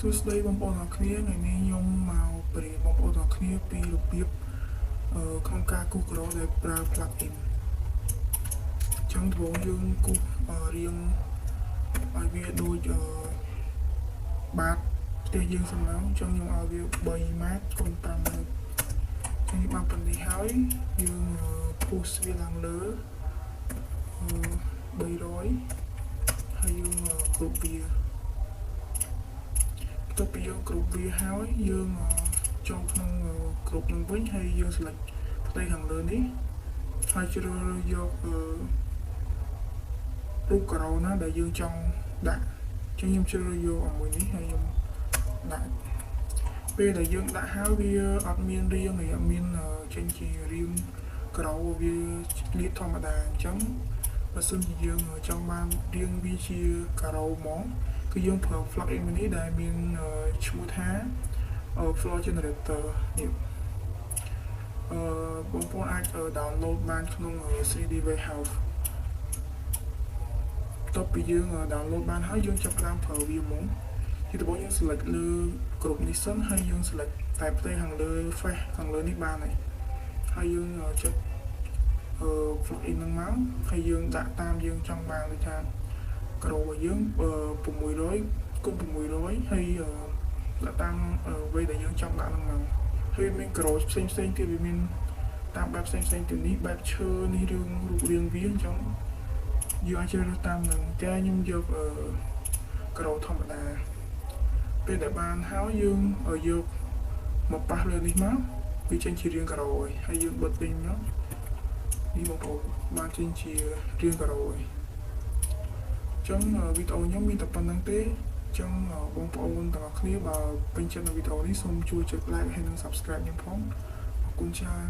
សួស្តីបងប្អូនទាំងគ្នាថ្ងៃនេះខ្ញុំមកប្រៀបបងប្អូនទាំងគ្នាពីរបៀបក្នុងការគូសក្រដែលប្រើ plugin ចឹងដំបូងយើងគូសរៀងឲ្យវាដូចបាតផ្ទះយើងសំឡេងចឹងខ្ញុំឲ្យវា3ម៉ែត្រគុណ5ម៉ែត្រចឹងបានប៉ុណ្នេះហើយយើងពុះវាឡើងលើ300ហើយយើងគ្រប់វាទៅពីយើងគ្រប់វាហើយយើងចូលក្នុងគ្រប់នឹងវិញហើយយើង select ផ្ទៃខាងលើនេះហើយជ្រើសរើសយករូបការ៉ូណាដែលយើងចង់ដាក់ចឹងខ្ញុំជ្រើសរើសយកមួយនេះហើយខ្ញុំដាក់ពេលដែលយើងដាក់ហើយវាអត់មានរាងហើយអត់មានចេញជារាងក្រៅវាលាតធម្មតាអញ្ចឹងបើសិនជាយើងចង់បានរាងវាជាការ៉ូហ្មងគឺយើងប្រើ plugin មួយនេះដែលមានឈ្មោះថា floor generator នេះបងប្អូនអាច download បានក្នុង 3D warehouse បន្ទាប់ពីយើង download បានហើយយើងចាប់ផ្ដើមប្រើវាហ្មងជាដំបូងយើង select លើគ្រប់នេះសិនហើយយើង select តែផ្ទៃខាងលើ face ខាងលើនេះបានហើយយើងចុចplugin ហ្នឹងមកហើយយើងដាក់តាមយើងចង់បានដូចថាក្រោរបស់យើង600គុណ600ហើយដាក់តាមវ័យដែលយើងចង់ដាក់ហ្នឹងមកហើយមានក្រោផ្សេងទៀតវាមានតាមបែបផ្សេងទៀតនេះបែបឈើនេះរឿងរូបរាងវាអញ្ចឹងយើងអាចជ្រើសរើសតាមនឹងតែខ្ញុំយកក្រោធម្មតាពេលដែលបានហើយយើងយកមកប៉ះលើនេះមកវាចេញជារាងការ៉ូហើយយើងបិទវិញមកនេះបងប្អូនបានចេញជារាងការ៉ូហើយចឹងវីដេអូខ្ញុំមានតែប៉ុណ្្នឹងទេចឹងបងប្អូនទាំងអស់គ្នាបើពេញចិត្តនៅវីដេអូនេះសូមជួយចុច like ហើយនិង subscribe ខ្ញុំផងអរគុណច្រើន